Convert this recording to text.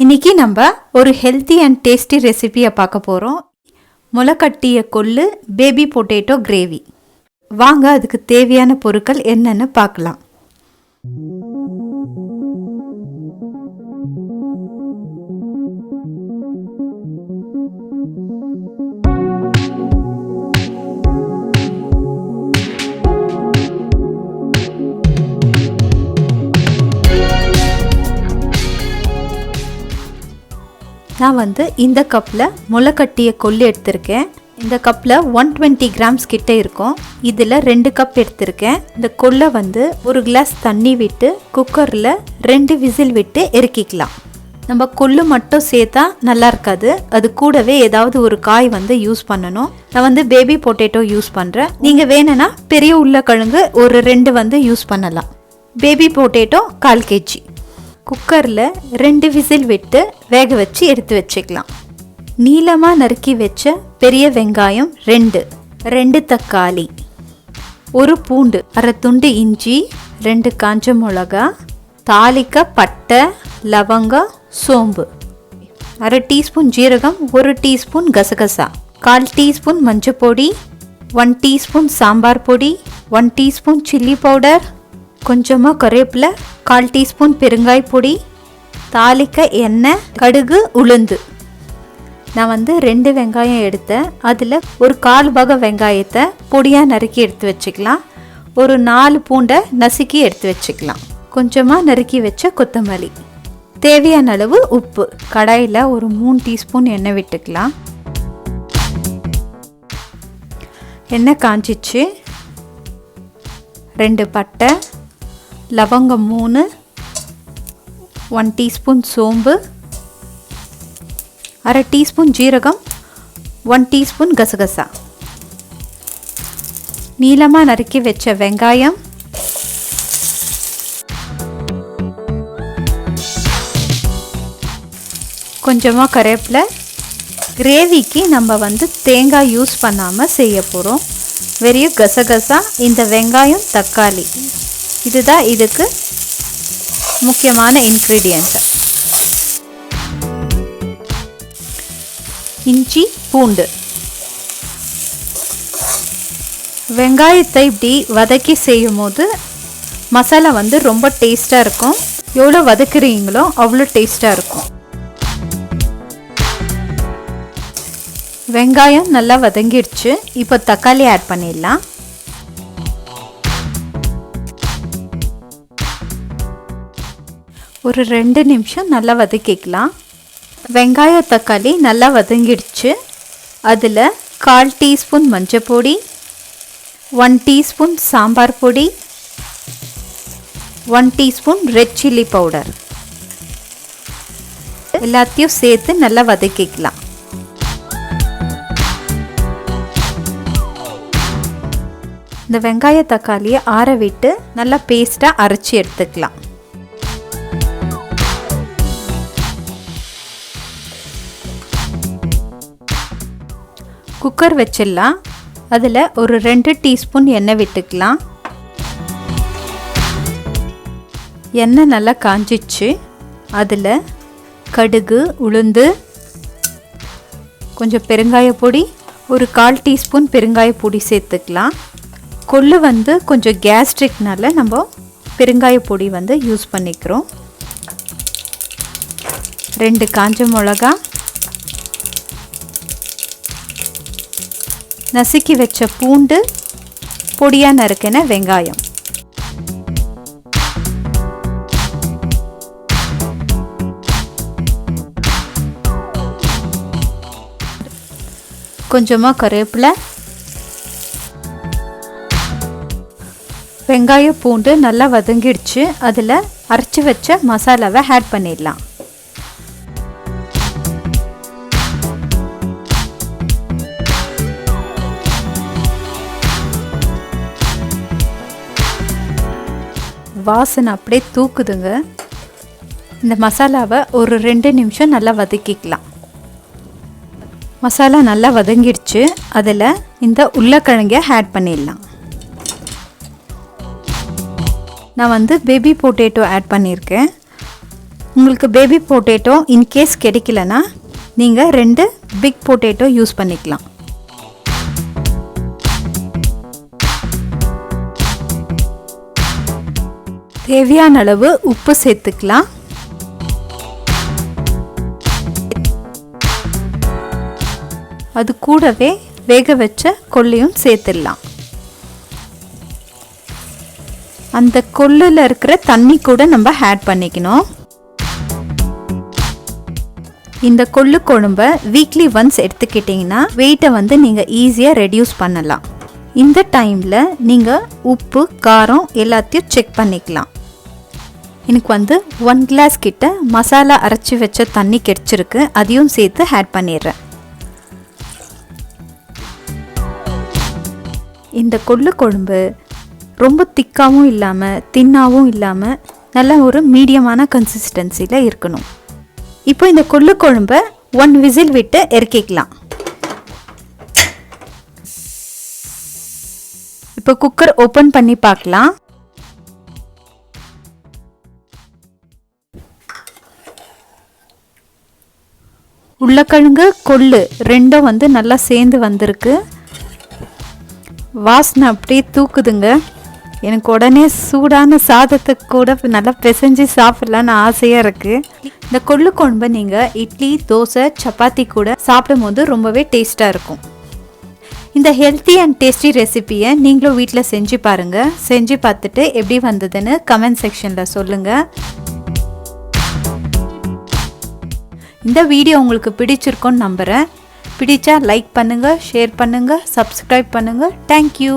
இன்னைக்கு நம்ம ஒரு ஹெல்த்தி அண்ட் டேஸ்டி ரெசிபியை பார்க்க போகிறோம். முளைக்கட்டிய கொள்ளு பேபி பொட்டேட்டோ கிரேவி. வாங்க அதுக்கு தேவையான பொருட்கள் என்னன்னு பார்க்கலாம். நான் இந்த கப்பில் முளைக்கட்டிய கொள்ளு எடுத்திருக்கேன். இந்த கப்பில் 120 கிராம்ஸ் கிட்ட இருக்கும். இதில் 2 கப் எடுத்திருக்கேன். இந்த கொள்ளை ஒரு கிளாஸ் தண்ணி விட்டு குக்கரில் 2 விசில் விட்டு இறக்கிக்கலாம். நம்ம கொள்ளு மட்டும் சேர்த்தா நல்லா இருக்காது, அது கூடவே ஏதாவது ஒரு காய் யூஸ் பண்ணணும். நான் பேபி பொட்டேட்டோ யூஸ் பண்ணுறேன். நீங்கள் வேணும்னா பெரிய உருளைக்கிழங்கு ஒரு 2 யூஸ் பண்ணலாம். Baby potato 1/4 kg. குக்கரில் 2 விசில் விட்டு வேக வச்சு எடுத்து வச்சுக்கலாம். நீளமாக நறுக்கி வச்ச பெரிய வெங்காயம் 2 தக்காளி, 1 பூண்டு, 1/2 துண்டு இஞ்சி, 2 காஞ்ச மிளகா, தாளிக்க பட்டை, லவங்கம், சோம்பு, 1/2 டீஸ்பூன் ஜீரகம், 1 டீஸ்பூன் கசகசா, 1/4 டீஸ்பூன் மஞ்சள் பொடி, 1 டீஸ்பூன் சாம்பார் பொடி, 1 டீஸ்பூன் சில்லி பவுடர், கொஞ்சமாக கருவேப்பிலை, 1/4 டீஸ்பூன் பெருங்காய பொடி, தாளிக்க எண்ணெய், கடுகு, உளுந்து. நான் 2 வெங்காயம் எடுத்தேன். அதில் ஒரு 1/4 பாகம் வெங்காயத்தை பொடியாக நறுக்கி எடுத்து வச்சுக்கலாம். ஒரு 4 பூண்டை நசுக்கி எடுத்து வச்சுக்கலாம். கொஞ்சமாக நறுக்கி வச்ச கொத்தமல்லி, தேவையான அளவு உப்பு. கடாயில் ஒரு 3 டீஸ்பூன் எண்ணெய் விட்டுக்கலாம். எண்ணெய் காஞ்சிச்சு. 2 பட்டை, லவங்கம் 3, 1 டீஸ்பூன் சோம்பு, 1/2 டீஸ்பூன் ஜீரகம், 1 டீஸ்பூன் கசகசா, நீளமாக நறுக்கி வச்ச வெங்காயம், கொஞ்சமாக கருவேப்பிலை. கிரேவிக்கு நம்ம தேங்காய் யூஸ் பண்ணாமல் செய்ய போகிறோம். வெறும் கசகசா, இந்த வெங்காயம், தக்காளி, இதுதான் இதுக்கு முக்கியமான இன்க்ரீடியன்ட். இஞ்சி, பூண்டு. வெங்காயத்தை இப்படி வதக்கி செய்யும் போது மசாலா ரொம்ப டேஸ்டாக இருக்கும். எவ்வளோ வதக்குறீங்களோ அவ்வளோ டேஸ்டாக இருக்கும். வெங்காயம் நல்லா வதங்கிடுச்சு. இப்போ தக்காளி ஆட் பண்ணிடலாம். ஒரு 2 நிமிஷம் நல்லா வதக்கிக்கலாம். வெங்காய தக்காளி நல்லா வதங்கிடுச்சு. அதில் 1/4 டீஸ்பூன் மஞ்சள் பொடி, 1 டீஸ்பூன் சாம்பார் பொடி, 1 டீஸ்பூன் ரெட் சில்லி பவுடர் எல்லாத்தையும் சேர்த்து நல்லா வதக்கிக்கலாம். இந்த வெங்காய தக்காளியை ஆற விட்டு நல்லா பேஸ்ட்டாக அரைச்சி எடுத்துக்கலாம். குக்கர் வச்சிடலாம். அதில் ஒரு 2 டீஸ்பூன் எண்ணெய் விட்டுக்கலாம். எண்ணெய் நல்லா காஞ்சிச்சு. அதில் கடுகு, உளுந்து, கொஞ்சம் பெருங்காய பொடி, ஒரு 1/4 டீஸ்பூன் பெருங்காய பொடி சேர்த்துக்கலாம். கொள்ளு கொஞ்சம் கேஸ்ட்ரிக்னால நம்ம பெருங்காய பொடி யூஸ் பண்ணிக்கிறோம். 2 காஞ்ச மிளகா, நசுக்கி வச்ச பூண்டு, பொடியாக நறுக்கின வெங்காயம், கொஞ்சமாக கருவேப்பிலை. வெங்காயம் பூண்டு நல்லா வதங்கிடுச்சு. அதில் அரைச்சி வச்ச மசாலாவை ஆட் பண்ணிடலாம். வாசனை அப்படியே தூக்குதுங்க. இந்த மசாலாவை ஒரு 2 நிமிஷம் நல்லா வதக்கிக்கலாம். மசாலா நல்லா வதங்கிடுச்சு. அதில் இந்த உருளைக்கிழங்கை ஆட் பண்ணிடலாம். நான் பேபி பொட்டேட்டோ ஆட் பண்ணியிருக்கேன். உங்களுக்கு பேபி பொட்டேட்டோ இன்கேஸ் கிடைக்கலனா நீங்கள் 2 பிக் பொட்டேட்டோ யூஸ் பண்ணிக்கலாம். தேவையான அளவு உப்பு சேர்த்துக்கலாம். அது கூடவே வேக வச்ச கொள்ளையும் சேர்த்துடலாம். அந்த கொள்ளில் இருக்கிற தண்ணி கூட நம்ம ஆட் பண்ணிக்கணும். இந்த கொள்ளு குழம்பை வீக்லி ஒன்ஸ் எடுத்துக்கிட்டிங்கன்னா வெயிட்டை வந்து நீங்கள் ஈஸியாக ரெடியூஸ் பண்ணலாம். இந்த டைமில் நீங்கள் உப்பு காரம் எல்லாத்தையும் செக் பண்ணிக்கலாம். எனக்கு வந்து 1 கிளாஸ் கிட்ட மசாலா அரைச்சி வச்ச தண்ணி கிடச்சிருக்கு, அதையும் சேர்த்து ஆட் பண்ணிடுறேன். இந்த கொள்ளு குழம்பு ரொம்ப திக்காகவும் இல்லாமல் தின்னாகவும் இல்லாமல் நல்ல ஒரு மீடியமான கன்சிஸ்டன்சியில் இருக்கணும். இப்போ இந்த கொள்ளு குழம்பை 1 விசில் விட்டு இறக்கிக்கலாம். இப்போ குக்கர் ஓப்பன் பண்ணி பார்க்கலாம். உருளைக்கிழங்கு கொள்ளு ரெண்டும் வந்து நல்லா சேர்ந்து வந்திருக்கு. வாசனை அப்படியே தூக்குதுங்க. எனக்கு உடனே சூடான சாதத்துக்கு கூட நல்லா பிசைஞ்சு சாப்பிடலான்னு ஆசையாக இருக்குது. இந்த கொள்ளு குழம்பை நீங்கள் இட்லி தோசை சப்பாத்தி கூட சாப்பிடும் போது ரொம்பவே டேஸ்ட்டாக இருக்கும். இந்த ஹெல்த்தி அண்ட் டேஸ்டி ரெசிபியை நீங்களும் வீட்டில் செஞ்சு பாருங்கள். செஞ்சு பார்த்துட்டு எப்படி வந்ததுன்னு கமெண்ட் செக்ஷனில் சொல்லுங்கள். இந்த வீடியோ உங்களுக்கு பிடிச்சிருக்குன்னு நம்புகிறேன். பிடிச்சா லைக் பண்ணுங்கள், ஷேர் பண்ணுங்கள், சப்ஸ்கிரைப் பண்ணுங்கள். தேங்க்யூ.